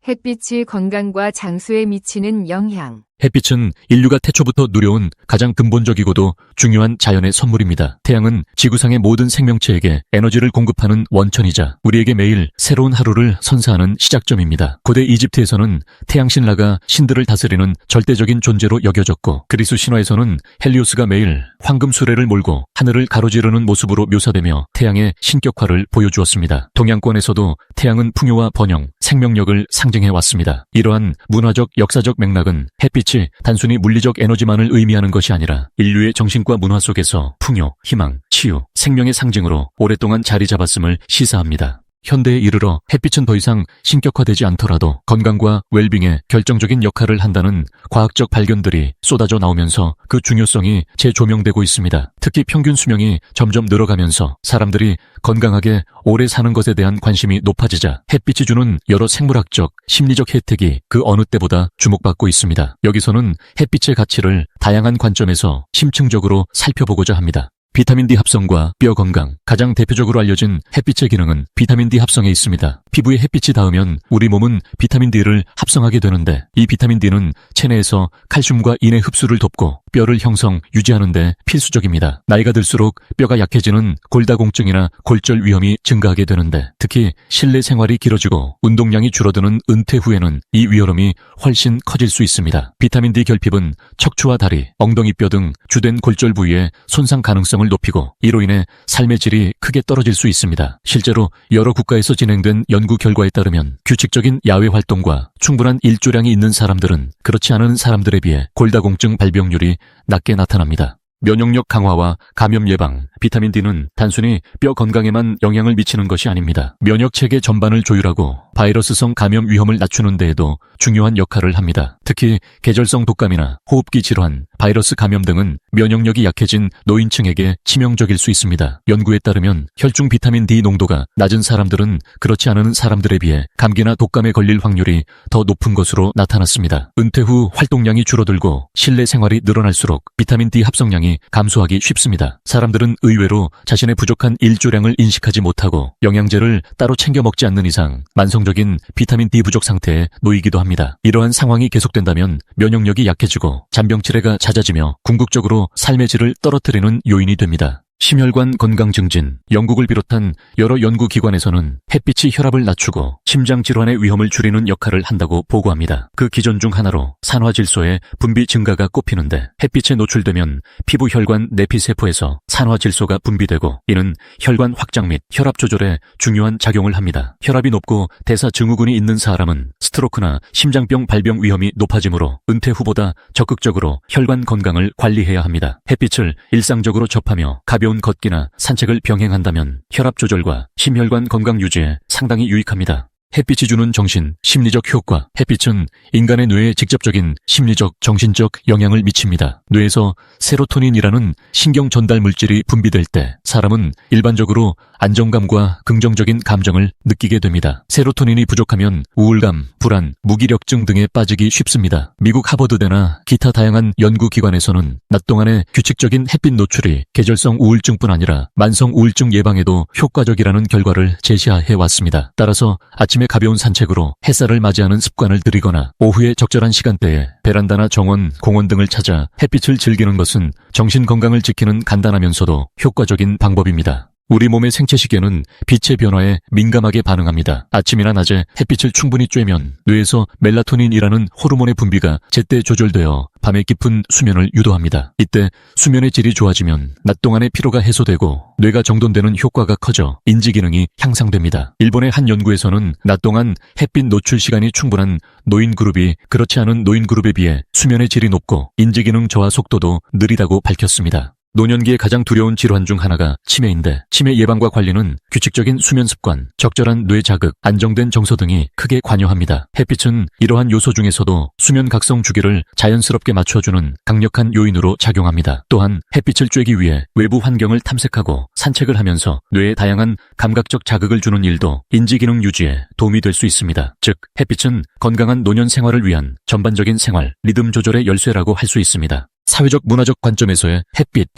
햇빛이 건강과 장수에 미치는 영향. 햇빛은 인류가 태초부터 누려온 가장 근본적이고도 중요한 자연의 선물입니다. 태양은 지구상의 모든 생명체에게 에너지를 공급하는 원천이자 우리에게 매일 새로운 하루를 선사하는 시작점입니다. 고대 이집트에서는 태양신라가 신들을 다스리는 절대적인 존재로 여겨졌고, 그리스 신화에서는 헬리오스가 매일 황금 수레를 몰고 하늘을 가로지르는 모습으로 묘사되며 태양의 신격화를 보여주었습니다. 동양권에서도 태양은 풍요와 번영, 생명력을 상징해왔습니다. 이러한 문화적, 역사적 맥락은 햇빛이 단순히 물리적 에너지만을 의미하는 것이 아니라 인류의 정신과 문화 속에서 풍요, 희망, 치유, 생명의 상징으로 오랫동안 자리 잡았음을 시사합니다. 현대에 이르러 햇빛은 더 이상 신격화되지 않더라도 건강과 웰빙에 결정적인 역할을 한다는 과학적 발견들이 쏟아져 나오면서 그 중요성이 재조명되고 있습니다. 특히 평균 수명이 점점 늘어가면서 사람들이 건강하게 오래 사는 것에 대한 관심이 높아지자 햇빛이 주는 여러 생물학적, 심리적 혜택이 그 어느 때보다 주목받고 있습니다. 여기서는 햇빛의 가치를 다양한 관점에서 심층적으로 살펴보고자 합니다. 비타민 D 합성과 뼈 건강. 가장 대표적으로 알려진 햇빛의 기능은 비타민 D 합성에 있습니다. 피부에 햇빛이 닿으면 우리 몸은 비타민 D를 합성하게 되는데, 이 비타민 D는 체내에서 칼슘과 인의 흡수를 돕고 뼈를 형성, 유지하는 데 필수적입니다. 나이가 들수록 뼈가 약해지는 골다공증이나 골절 위험이 증가하게 되는데, 특히 실내 생활이 길어지고 운동량이 줄어드는 은퇴 후에는 이 위험이 훨씬 커질 수 있습니다. 비타민 D 결핍은 척추와 다리, 엉덩이뼈 등 주된 골절 부위의 손상 가능성을 높이고 이로 인해 삶의 질이 크게 떨어질 수 있습니다. 실제로 여러 국가에서 진행된 연구 결과에 따르면 규칙적인 야외 활동과 충분한 일조량이 있는 사람들은 그렇지 않은 사람들에 비해 골다공증 발병률이 낮게 나타납니다. 면역력 강화와 감염 예방. 비타민 D는 단순히 뼈 건강에만 영향을 미치는 것이 아닙니다. 면역 체계 전반을 조율하고 바이러스성 감염 위험을 낮추는 데에도 중요한 역할을 합니다. 특히 계절성 독감이나 호흡기 질환, 바이러스 감염 등은 면역력이 약해진 노인층에게 치명적일 수 있습니다. 연구에 따르면 혈중 비타민 D 농도가 낮은 사람들은 그렇지 않은 사람들에 비해 감기나 독감에 걸릴 확률이 더 높은 것으로 나타났습니다. 은퇴 후 활동량이 줄어들고 실내 생활이 늘어날수록 비타민 D 합성량이 감소하기 쉽습니다. 사람들은 의외로 자신의 부족한 일조량을 인식하지 못하고 영양제를 따로 챙겨 먹지 않는 이상 만성적인 비타민 D 부족 상태에 놓이기도 합니다. 이러한 상황이 계속된다면 면역력이 약해지고 잔병치레가 잦아지며 궁극적으로 삶의 질을 떨어뜨리는 요인이 됩니다. 심혈관 건강 증진. 영국을 비롯한 여러 연구기관에서는 햇빛이 혈압을 낮추고 심장 질환의 위험을 줄이는 역할을 한다고 보고합니다. 그 기전 중 하나로 산화질소의 분비 증가가 꼽히는데, 햇빛에 노출되면 피부 혈관 내피세포에서 산화질소가 분비되고 이는 혈관 확장 및 혈압 조절에 중요한 작용을 합니다. 혈압이 높고 대사 증후군이 있는 사람은 스트로크나 심장병 발병 위험이 높아지므로 은퇴 후보다 적극적으로 혈관 건강을 관리해야 합니다. 햇빛을 일상적으로 접하며 가벼운 걷기나 산책을 병행한다면 혈압 조절과 심혈관 건강 유지에 상당히 유익합니다. 햇빛이 주는 정신, 심리적 효과. 햇빛은 인간의 뇌에 직접적인 심리적, 정신적 영향을 미칩니다. 뇌에서 세로토닌이라는 신경 전달 물질이 분비될 때 사람은 일반적으로 안정감과 긍정적인 감정을 느끼게 됩니다. 세로토닌이 부족하면 우울감, 불안, 무기력증 등에 빠지기 쉽습니다. 미국 하버드대나 기타 다양한 연구기관에서는 낮 동안의 규칙적인 햇빛 노출이 계절성 우울증뿐 아니라 만성 우울증 예방에도 효과적이라는 결과를 제시해 왔습니다. 따라서 아침에 가벼운 산책으로 햇살을 맞이하는 습관을 들이거나 오후에 적절한 시간대에 베란다나 정원, 공원 등을 찾아 햇빛을 즐기는 것은 정신 건강을 지키는 간단하면서도 효과적인 방법입니다. 우리 몸의 생체 시계는 빛의 변화에 민감하게 반응합니다. 아침이나 낮에 햇빛을 충분히 쬐면 뇌에서 멜라토닌이라는 호르몬의 분비가 제때 조절되어 밤의 깊은 수면을 유도합니다. 이때 수면의 질이 좋아지면 낮 동안의 피로가 해소되고 뇌가 정돈되는 효과가 커져 인지 기능이 향상됩니다. 일본의 한 연구에서는 낮 동안 햇빛 노출 시간이 충분한 노인 그룹이 그렇지 않은 노인 그룹에 비해 수면의 질이 높고 인지 기능 저하 속도도 느리다고 밝혔습니다. 노년기의 가장 두려운 질환 중 하나가 치매인데, 치매 예방과 관리는 규칙적인 수면 습관, 적절한 뇌 자극, 안정된 정서 등이 크게 관여합니다. 햇빛은 이러한 요소 중에서도 수면 각성 주기를 자연스럽게 맞춰주는 강력한 요인으로 작용합니다. 또한 햇빛을 쬐기 위해 외부 환경을 탐색하고 산책을 하면서 뇌에 다양한 감각적 자극을 주는 일도 인지 기능 유지에 도움이 될 수 있습니다. 즉, 햇빛은 건강한 노년 생활을 위한 전반적인 생활, 리듬 조절의 열쇠라고 할 수 있습니다. 사회적 문화적 관점에서의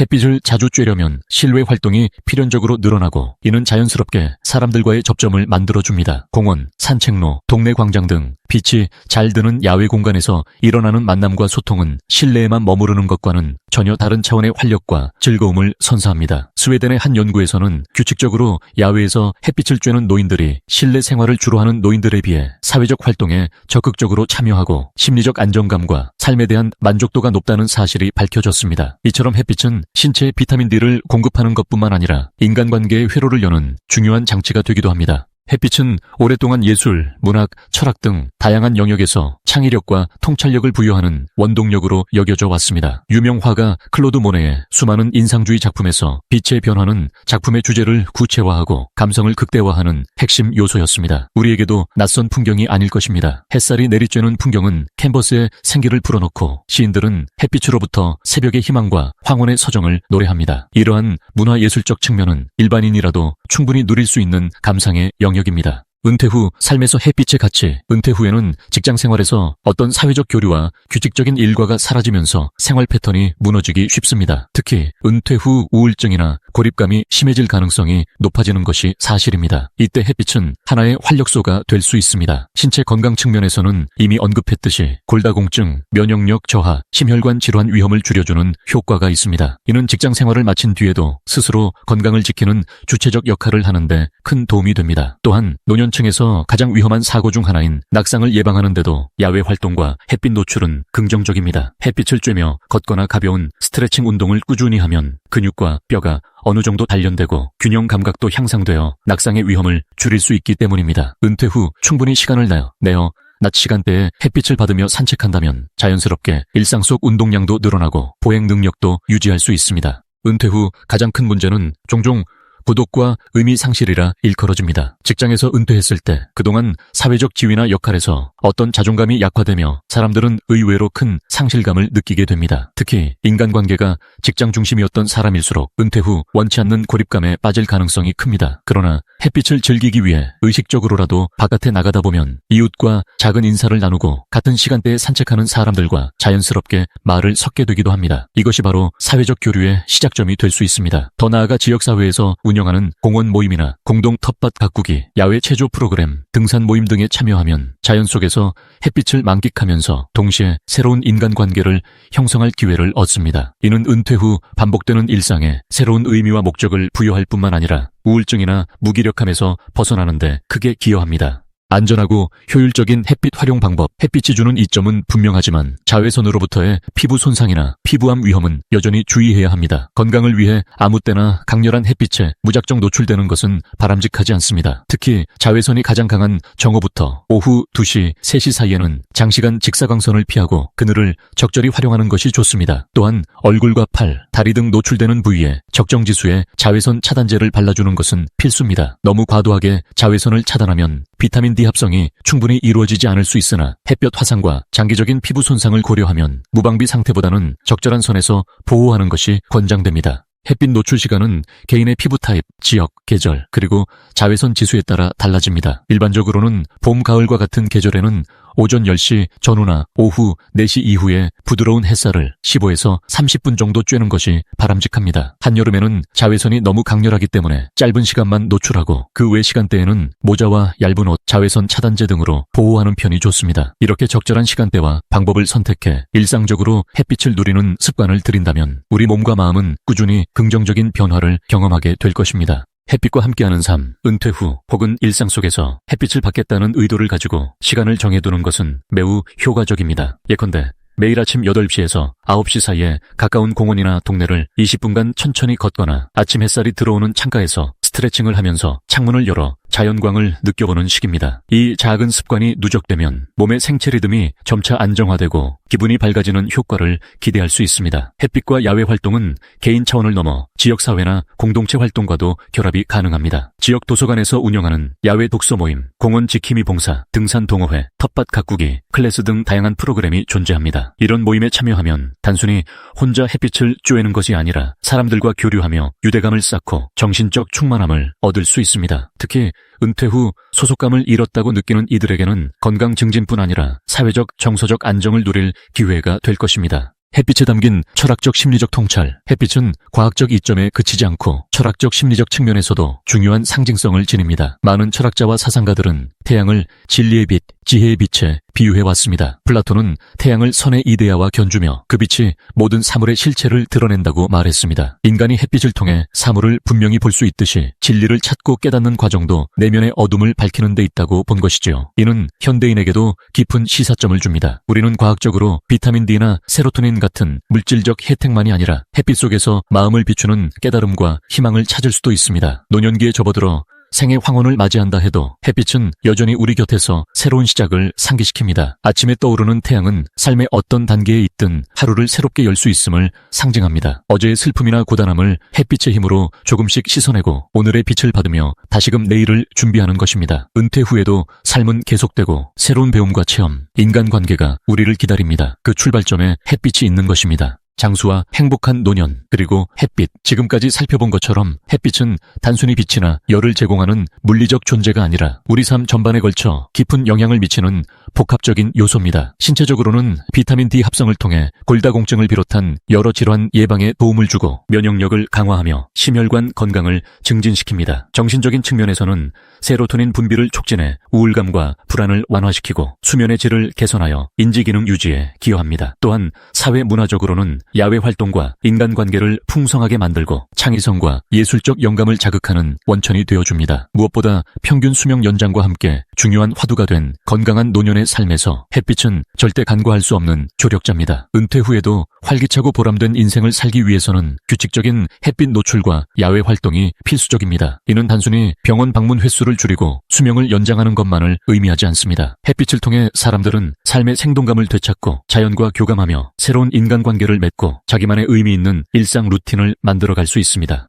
햇빛을 자주 쬐려면 실외 활동이 필연적으로 늘어나고 이는 자연스럽게 사람들과의 접점을 만들어줍니다. 공원, 산책로, 동네 광장 등 빛이 잘 드는 야외 공간에서 일어나는 만남과 소통은 실내에만 머무르는 것과는 전혀 다른 차원의 활력과 즐거움을 선사합니다. 스웨덴의 한 연구에서는 규칙적으로 야외에서 햇빛을 쬐는 노인들이 실내 생활을 주로 하는 노인들에 비해 사회적 활동에 적극적으로 참여하고 심리적 안정감과 삶에 대한 만족도가 높다는 사실이 밝혀졌습니다. 이처럼 햇빛은 신체에 비타민 D를 공급하는 것뿐만 아니라 인간관계의 회로를 여는 중요한 장치가 되기도 합니다. 햇빛은 오랫동안 예술, 문학, 철학 등 다양한 영역에서 창의력과 통찰력을 부여하는 원동력으로 여겨져 왔습니다. 유명 화가 클로드 모네의 수많은 인상주의 작품에서 빛의 변화는 작품의 주제를 구체화하고 감성을 극대화하는 핵심 요소였습니다. 우리에게도 낯선 풍경이 아닐 것입니다. 햇살이 내리쬐는 풍경은 캔버스에 생기를 불어넣고 시인들은 햇빛으로부터 새벽의 희망과 황혼의 서정을 노래합니다. 이러한 문화예술적 측면은 일반인이라도 충분히 누릴 수 있는 감상의 영역입니다. 은퇴 후 삶에서 햇빛의 가치. 은퇴 후에는 직장 생활에서 어떤 사회적 교류와 규칙적인 일과가 사라지면서 생활 패턴이 무너지기 쉽습니다. 특히 은퇴 후 우울증이나 고립감이 심해질 가능성이 높아지는 것이 사실입니다. 이때 햇빛은 하나의 활력소가 될 수 있습니다. 신체 건강 측면에서는 이미 언급했듯이 골다공증, 면역력 저하, 심혈관 질환 위험을 줄여주는 효과가 있습니다. 이는 직장 생활을 마친 뒤에도 스스로 건강을 지키는 주체적 역할을 하는데 큰 도움이 됩니다. 또한 노년층에서 가장 위험한 사고 중 하나인 낙상을 예방하는 데도 야외 활동과 햇빛 노출은 긍정적입니다. 햇빛을 쬐며 걷거나 가벼운 스트레칭 운동을 꾸준히 하면 근육과 뼈가 어느 정도 단련되고 균형 감각도 향상되어 낙상의 위험을 줄일 수 있기 때문입니다. 은퇴 후 충분히 시간을 내어 낮 시간대에 햇빛을 받으며 산책한다면 자연스럽게 일상 속 운동량도 늘어나고 보행 능력도 유지할 수 있습니다. 은퇴 후 가장 큰 문제는 종종 부독과 의미 상실이라 일컬어집니다. 직장에서 은퇴했을 때 그동안 사회적 지위나 역할에서 어떤 자존감이 약화되며 사람들은 의외로 큰 상실감을 느끼게 됩니다. 특히 인간관계가 직장 중심이었던 사람일수록 은퇴 후 원치 않는 고립감에 빠질 가능성이 큽니다. 그러나 햇빛을 즐기기 위해 의식적으로라도 바깥에 나가다 보면 이웃과 작은 인사를 나누고 같은 시간대에 산책하는 사람들과 자연스럽게 말을 섞게 되기도 합니다. 이것이 바로 사회적 교류의 시작점이 될 수 있습니다. 더 나아가 지역사회에서 운영하는 공원 모임이나 공동 텃밭 가꾸기, 야외 체조 프로그램, 등산 모임 등에 참여하면 자연 속에서 햇빛을 만끽하면서 동시에 새로운 인간관계를 형성할 기회를 얻습니다. 이는 은퇴 후 반복되는 일상에 새로운 의미와 목적을 부여할 뿐만 아니라 우울증이나 무기력함에서 벗어나는데 크게 기여합니다. 안전하고 효율적인 햇빛 활용 방법. 햇빛이 주는 이점은 분명하지만 자외선으로부터의 피부 손상이나 피부암 위험은 여전히 주의해야 합니다. 건강을 위해 아무 때나 강렬한 햇빛에 무작정 노출되는 것은 바람직하지 않습니다. 특히 자외선이 가장 강한 정오부터 오후 2시, 3시 사이에는 장시간 직사광선을 피하고 그늘을 적절히 활용하는 것이 좋습니다. 또한 얼굴과 팔, 다리 등 노출되는 부위에 적정 지수의 자외선 차단제를 발라주는 것은 필수입니다. 너무 과도하게 자외선을 차단하면 비타민 D 합성이 충분히 이루어지지 않을 수 있으나 햇볕 화상과 장기적인 피부 손상을 고려하면 무방비 상태보다는 적절한 선에서 보호하는 것이 권장됩니다. 햇빛 노출 시간은 개인의 피부 타입, 지역, 계절, 그리고 자외선 지수에 따라 달라집니다. 일반적으로는 봄, 가을과 같은 계절에는 오전 10시 전후나 오후 4시 이후에 부드러운 햇살을 15에서 30분 정도 쬐는 것이 바람직합니다. 한여름에는 자외선이 너무 강렬하기 때문에 짧은 시간만 노출하고 그 외 시간대에는 모자와 얇은 옷, 자외선 차단제 등으로 보호하는 편이 좋습니다. 이렇게 적절한 시간대와 방법을 선택해 일상적으로 햇빛을 누리는 습관을 들인다면 우리 몸과 마음은 꾸준히 긍정적인 변화를 경험하게 될 것입니다. 햇빛과 함께하는 삶, 은퇴 후 혹은 일상 속에서 햇빛을 받겠다는 의도를 가지고 시간을 정해두는 것은 매우 효과적입니다. 예컨대 매일 아침 8시에서 9시 사이에 가까운 공원이나 동네를 20분간 천천히 걷거나 아침 햇살이 들어오는 창가에서 스트레칭을 하면서 창문을 열어 자연광을 느껴보는 식입니다. 이 작은 습관이 누적되면 몸의 생체 리듬이 점차 안정화되고 기분이 밝아지는 효과를 기대할 수 있습니다. 햇빛과 야외 활동은 개인 차원을 넘어 지역사회나 공동체 활동과도 결합이 가능합니다. 지역 도서관에서 운영하는 야외 독서 모임, 공원 지킴이 봉사, 등산 동호회, 텃밭 가꾸기, 클래스 등 다양한 프로그램이 존재합니다. 이런 모임에 참여하면 단순히 혼자 햇빛을 쬐는 것이 아니라 사람들과 교류하며 유대감을 쌓고 정신적 충만함을 얻을 수 있습니다. 특히 은퇴 후 소속감을 잃었다고 느끼는 이들에게는 건강 증진뿐 아니라 사회적, 정서적 안정을 누릴 기회가 될 것입니다. 햇빛에 담긴 철학적 심리적 통찰. 햇빛은 과학적 이점에 그치지 않고 철학적 심리적 측면에서도 중요한 상징성을 지닙니다. 많은 철학자와 사상가들은 태양을 진리의 빛, 지혜의 빛에 비유해왔습니다. 플라톤은 태양을 선의 이데아와 견주며 그 빛이 모든 사물의 실체를 드러낸다고 말했습니다. 인간이 햇빛을 통해 사물을 분명히 볼 수 있듯이 진리를 찾고 깨닫는 과정도 내면의 어둠을 밝히는 데 있다고 본 것이지요. 이는 현대인에게도 깊은 시사점을 줍니다. 우리는 과학적으로 비타민 D나 세로토닌 같은 물질적 혜택만이 아니라 햇빛 속에서 마음을 비추는 깨달음과 희망을 찾을 수도 있습니다. 노년기에 접어들어 생의 황혼을 맞이한다 해도 햇빛은 여전히 우리 곁에서 새로운 시작을 상기시킵니다. 아침에 떠오르는 태양은 삶의 어떤 단계에 있든 하루를 새롭게 열 수 있음을 상징합니다. 어제의 슬픔이나 고단함을 햇빛의 힘으로 조금씩 씻어내고 오늘의 빛을 받으며 다시금 내일을 준비하는 것입니다. 은퇴 후에도 삶은 계속되고 새로운 배움과 체험, 인간관계가 우리를 기다립니다. 그 출발점에 햇빛이 있는 것입니다. 장수와 행복한 노년, 그리고 햇빛. 지금까지 살펴본 것처럼 햇빛은 단순히 빛이나 열을 제공하는 물리적 존재가 아니라 우리 삶 전반에 걸쳐 깊은 영향을 미치는 복합적인 요소입니다. 신체적으로는 비타민 D 합성을 통해 골다공증을 비롯한 여러 질환 예방에 도움을 주고 면역력을 강화하며 심혈관 건강을 증진시킵니다. 정신적인 측면에서는 세로토닌 분비를 촉진해 우울감과 불안을 완화시키고 수면의 질을 개선하여 인지기능 유지에 기여합니다. 또한 사회 문화적으로는 야외 활동과 인간관계를 풍성하게 만들고 창의성과 예술적 영감을 자극하는 원천이 되어줍니다. 무엇보다 평균 수명 연장과 함께 중요한 화두가 된 건강한 노년의 삶에서 햇빛은 절대 간과할 수 없는 조력자입니다. 은퇴 후에도 활기차고 보람된 인생을 살기 위해서는 규칙적인 햇빛 노출과 야외 활동이 필수적입니다. 이는 단순히 병원 방문 횟수를 줄이고 수명을 연장하는 것만을 의미하지 않습니다. 햇빛을 통해 사람들은 삶의 생동감을 되찾고 자연과 교감하며 새로운 인간관계를 맺고 자기만의 의미 있는 일상 루틴을 만들어갈 수 있습니다.